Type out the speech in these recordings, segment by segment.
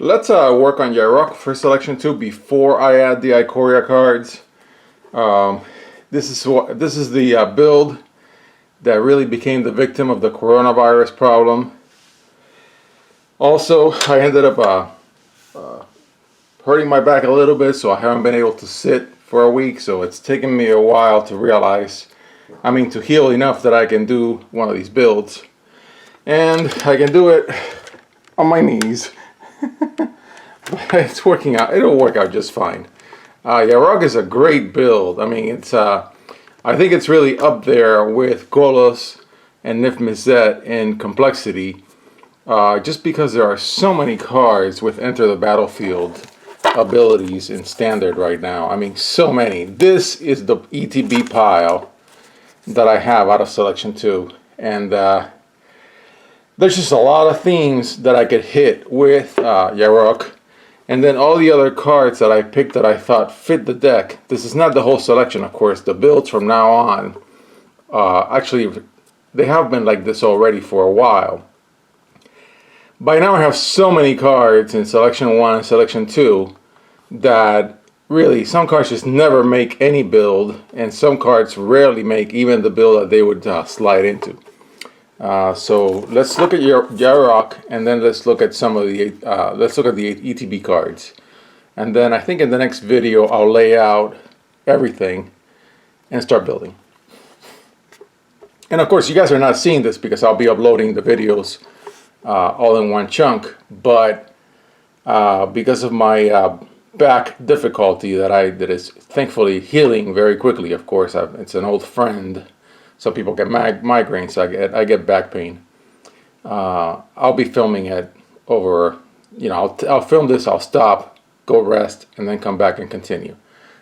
Let's work on Yarok for selection 2 before I add the Ikoria cards. Um, this is the build that really became the victim of the coronavirus problem. Also, I ended up hurting my back a little bit, so I haven't been able to sit for a week. So it's taken me a while to realize, to heal enough that I can do one of these builds, and I can do it on my knees. But it's working out. It'll work out just fine. Yarok is a great build. I think it's really up there with Golos and Nif Mizzet in complexity, just because there are so many cards with enter the battlefield abilities in standard right now. So many. This is the ETB pile that I have out of selection 2, and there's just a lot of themes that I could hit with Yarok. And then all the other cards that I picked that I thought fit the deck. This is not the whole selection, of course. The builds from now on, actually, they have been like this already for a while. By now I have so many cards in selection 1 and selection 2 that really some cards just never make any build, and some cards rarely make even the build that they would slide into. So let's look at Yarok, and then let's look at some of the ETB cards, and then I think in the next video I'll lay out everything and start building. And of course, you guys are not seeing this because I'll be uploading the videos all in one chunk, but because of my back difficulty that is thankfully healing very quickly. Of course, it's an old friend. Some people get migraines, so I get back pain. I'll be filming it over, I'll film this, I'll stop, go rest, and then come back and continue.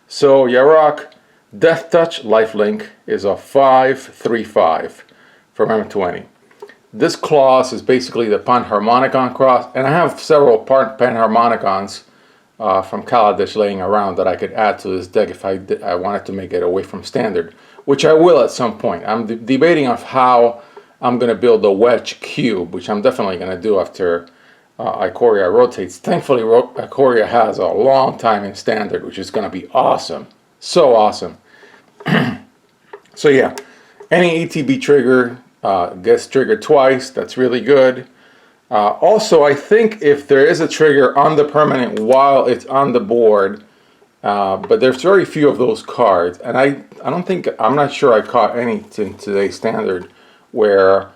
So Yarok, Death Touch Lifelink is a 5/3/5 for M20. This clause is basically the Panharmonicon cross, and I have several Panharmonicons from Kaladesh laying around that I could add to this deck if I wanted to make it away from standard, which I will at some point. I'm debating of how I'm going to build the wedge cube, which I'm definitely going to do after Ikoria rotates. Thankfully, Ikoria has a long time in standard, which is going to be awesome. So awesome. So yeah, any ETB trigger gets triggered twice. That's really good. Also, I think if there is a trigger on the permanent while it's on the board, but there's very few of those cards, and I'm not sure I caught any in today's standard where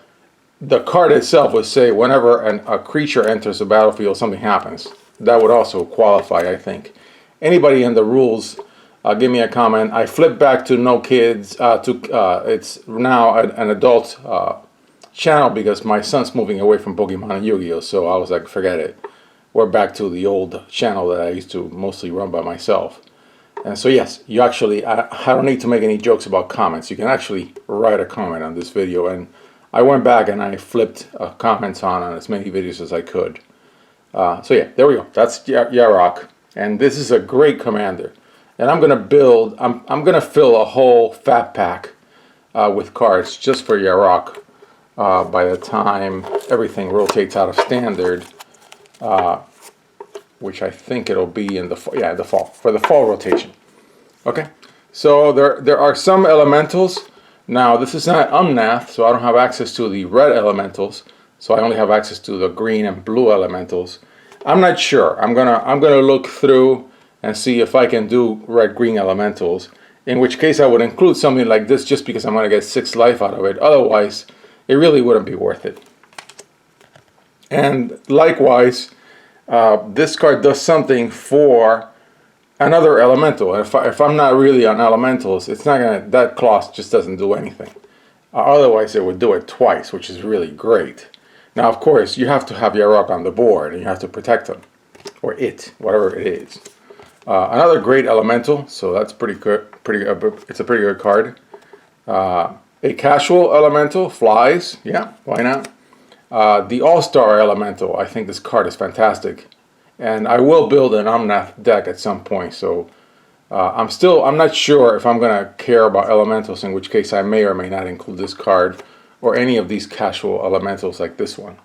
the card itself would say whenever a creature enters the battlefield, something happens. That would also qualify, I think. Anybody in the rules, give me a comment. I flipped back to no kids. It's now an adult channel because my son's moving away from Pokemon and Yu-Gi-Oh! So I was like, forget it. We're back to the old channel that I used to mostly run by myself. And so yes, you actually, I don't need to make any jokes about comments. You can actually write a comment on this video, and I went back and I flipped comments on as many videos as I could. So yeah, there we go. That's Yarok, and this is a great commander. And I'm gonna build, I'm gonna fill a whole fat pack with cards just for Yarok by the time everything rotates out of standard. Which I think it'll be in the fall, for the fall rotation. Okay, so there are some elementals. Now this is not Umnath, so I don't have access to the red elementals. So I only have access to the green and blue elementals. I'm not sure. I'm gonna look through and see if I can do red-green elementals. In which case I would include something like this just because I'm gonna get 6 life out of it. Otherwise, it really wouldn't be worth it. And likewise, this card does something for another elemental. If I'm not really on elementals, it's not gonna, that clause just doesn't do anything. Otherwise, it would do it twice, which is really great. Now, of course, you have to have Yarok on the board, and you have to protect him, or it, whatever it is. Another great elemental, so that's pretty good. It's a pretty good card. A casual elemental, flies. Yeah, why not? The All-Star Elemental, I think this card is fantastic. And I will build an Omnath deck at some point, so I'm not sure if I'm going to care about elementals, in which case I may or may not include this card or any of these casual elementals like this one.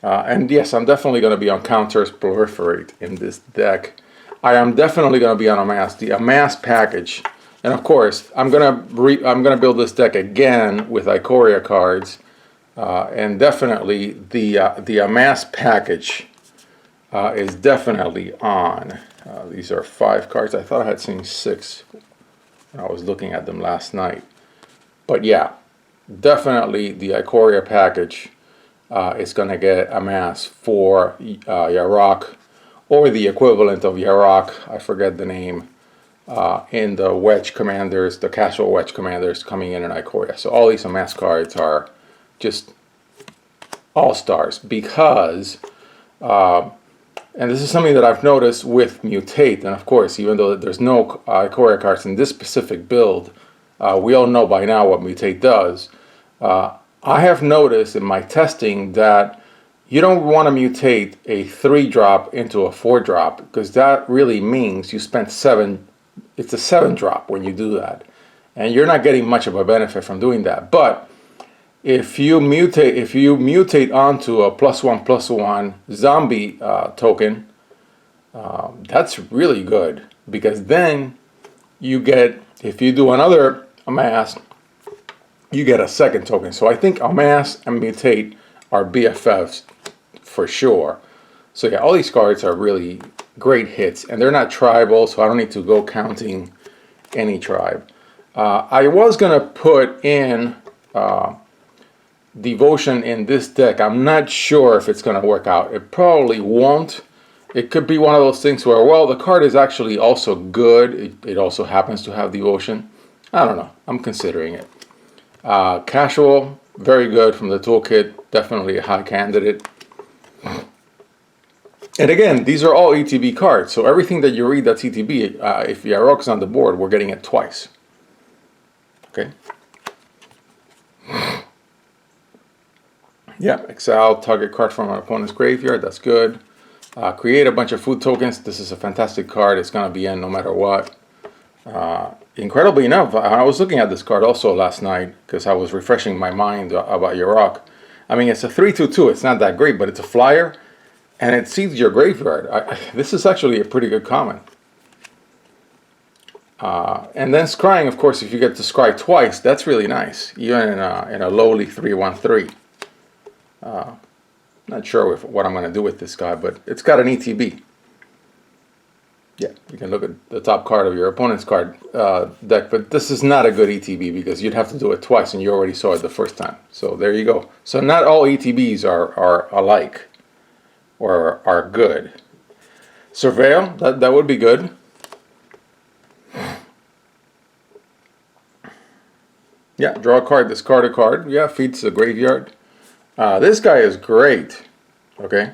And yes, I'm definitely going to be on counters proliferate in this deck. I am definitely going to be on amass, the amass package. And of course, I'm gonna build this deck again with Ikoria cards, and definitely the amass package is definitely on. These are 5 cards. I thought I had seen 6 when I was looking at them last night. But yeah, definitely the Ikoria package is going to get amass for Yarok, or the equivalent of Yarok, I forget the name, in the wedge commanders, the casual wedge commanders coming in Ikoria. So all these amass cards are just all-stars because, and this is something that I've noticed with Mutate, and of course, even though there's no Ikoria cards in this specific build, we all know by now what Mutate does. I have noticed in my testing that you don't want to mutate a 3-drop into a 4-drop, because that really means you spent 7. It's a 7-drop when you do that, and you're not getting much of a benefit from doing that. But if you mutate onto a +1/+1 zombie token, that's really good, because then you get, if you do another amass, you get a 2nd token. So I think amass and mutate are BFFs for sure. So yeah, all these cards are really great hits, and they're not tribal, so I don't need to go counting any tribe. I was gonna put in Devotion in this deck. I'm not sure if it's gonna work out. It probably won't. It could be one of those things where, well, the card is actually also good. It also happens to have Devotion. I don't know. I'm considering it. Casual, very good from the toolkit. Definitely a high candidate. And again, these are all ETB cards. So everything that you read that's ETB, if Yarok's on the board, we're getting it twice. Okay. Yeah, exile target card from an opponent's graveyard. That's good. Create a bunch of food tokens. This is a fantastic card. It's going to be in no matter what. Incredibly enough, I was looking at this card also last night because I was refreshing my mind about Yarok. I mean, it's a 3/2/2. It's not that great, but it's a flyer, and it seeds your graveyard. This is actually a pretty good common. And then scrying, of course, if you get to scry twice, that's really nice, even in a lowly 3/1/3. Not sure what I'm going to do with this guy, but it's got an ETB. Yeah, you can look at the top card of your opponent's card deck, but this is not a good ETB because you'd have to do it twice, and you already saw it the first time. So there you go. So not all ETBs are alike or are good. Surveil, that would be good. Yeah, draw a card, discard a card. Yeah, feeds the graveyard. This guy is great, okay?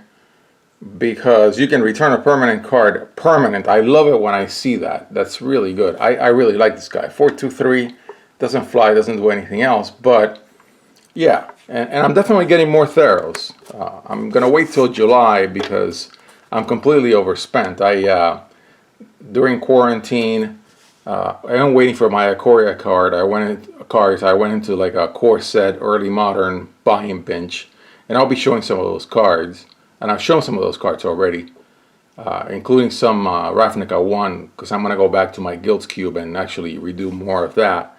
Because you can return a permanent card. Permanent, I love it when I see that. That's really good. I really like this guy. 4/2/3, doesn't fly, doesn't do anything else, but yeah. And I'm definitely getting more Theros. I'm gonna wait till July because I'm completely overspent. During quarantine, I'm waiting for my Ikoria card. I went into like a core set, early modern buying binge, and I'll be showing some of those cards. And I've shown some of those cards already, including some Ravnica 1, because I'm going to go back to my Guilds Cube and actually redo more of that.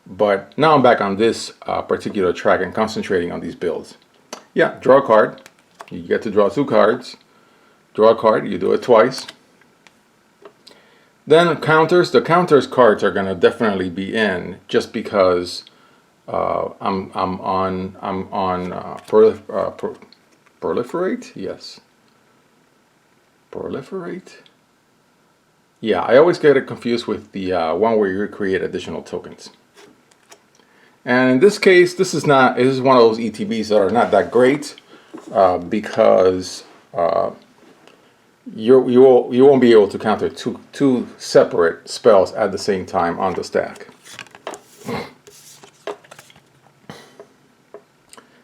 But now I'm back on this particular track and concentrating on these builds. Yeah, draw a card. You get to draw 2 cards. Draw a card, you do it twice. Then counters. The counters cards are going to definitely be in just because I'm on Proliferate? Yes. Proliferate? Yeah, I always get it confused with the one where you create additional tokens. And in this case, this is one of those ETBs that are not that great because you won't be able to counter two separate spells at the same time on the stack.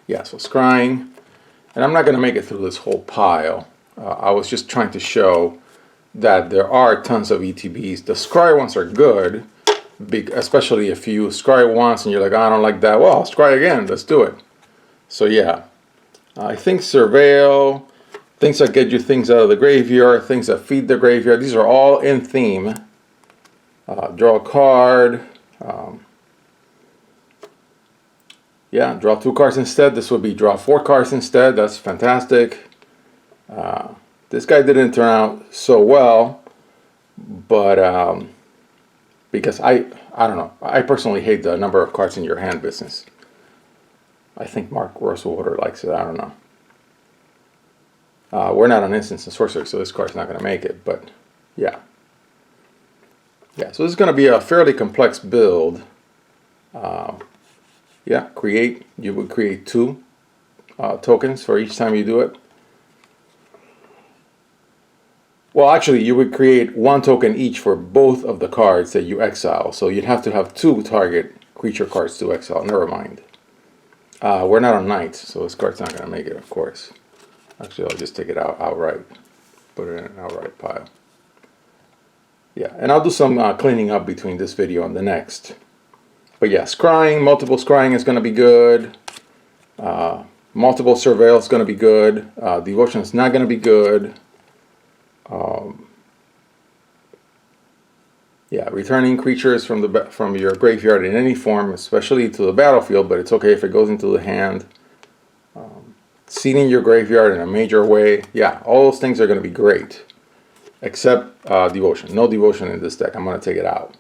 Yeah, so scrying. And I'm not going to make it through this whole pile. I was just trying to show that there are tons of ETBs. The scry ones are good, especially if you scry once and you're like, I don't like that. Well, I'll scry again. Let's do it. So yeah, I think surveil, things that get you things out of the graveyard, things that feed the graveyard. These are all in theme. Draw a card. Yeah, draw 2 cards instead. This would be draw 4 cards instead. That's fantastic. This guy didn't turn out so well, but because I don't know. I personally hate the number of cards in your hand business. I think Mark Rosewater likes it. I don't know. We're not on Instants and Sorcery, so this card's not going to make it. But yeah. Yeah, so this is going to be a fairly complex build. Yeah, you would create 2 tokens for each time you do it. Well, actually, you would create 1 token each for both of the cards that you exile. So you'd have to have 2 target creature cards to exile. Never mind. We're not on Knights, so this card's not going to make it, of course. Actually, I'll just take it out outright. Put it in an outright pile. Yeah, and I'll do some cleaning up between this video and the next. But yeah, scrying, multiple scrying is going to be good. Multiple surveil is going to be good. Devotion is not going to be good. Yeah, returning creatures from your graveyard in any form, especially to the battlefield, but it's okay if it goes into the hand. Seeding your graveyard in a major way. Yeah, all those things are going to be great. Except devotion. No devotion in this deck. I'm going to take it out.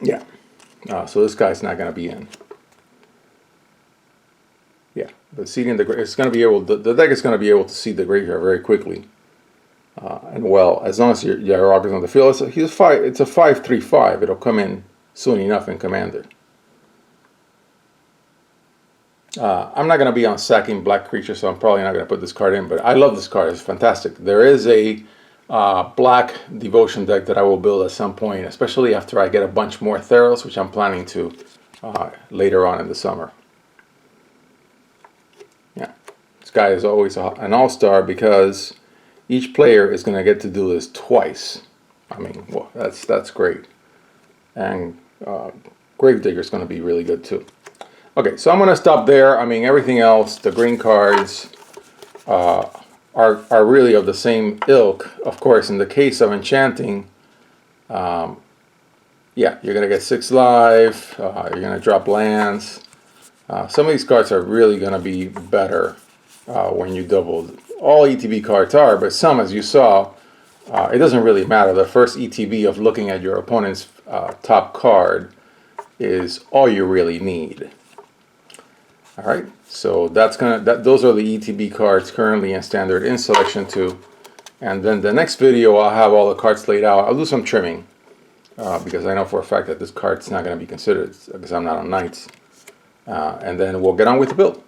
Yeah. So this guy's not going to be in. Yeah. But seeding it's going to be able. The deck is going to be able to seed the graveyard very quickly. And well, as long as your Yarok is on the field, it's a 5/3/5. It'll come in soon enough in Commander. I'm not going to be on sacking black creatures, so I'm probably not going to put this card in, but I love this card. It's fantastic. There is a black devotion deck that I will build at some point, especially after I get a bunch more Theros, which I'm planning to later on in the summer. Yeah, this guy is always an all-star because each player is going to get to do this twice. I mean, well, that's great. And Gravedigger is going to be really good too. Okay, so I'm going to stop there. I mean, everything else, the green cards are really of the same ilk. Of course, in the case of enchanting, yeah, you're going to get 6 life. You're going to drop lands. Some of these cards are really going to be better when you double. All ETB cards are, but some, as you saw, it doesn't really matter. The first ETB of looking at your opponent's top card is all you really need. All right, so those are the ETB cards currently in standard in selection 2. And then the next video, I'll have all the cards laid out. I'll do some trimming because I know for a fact that this card's not going to be considered because I'm not on Knights. And then we'll get on with the build.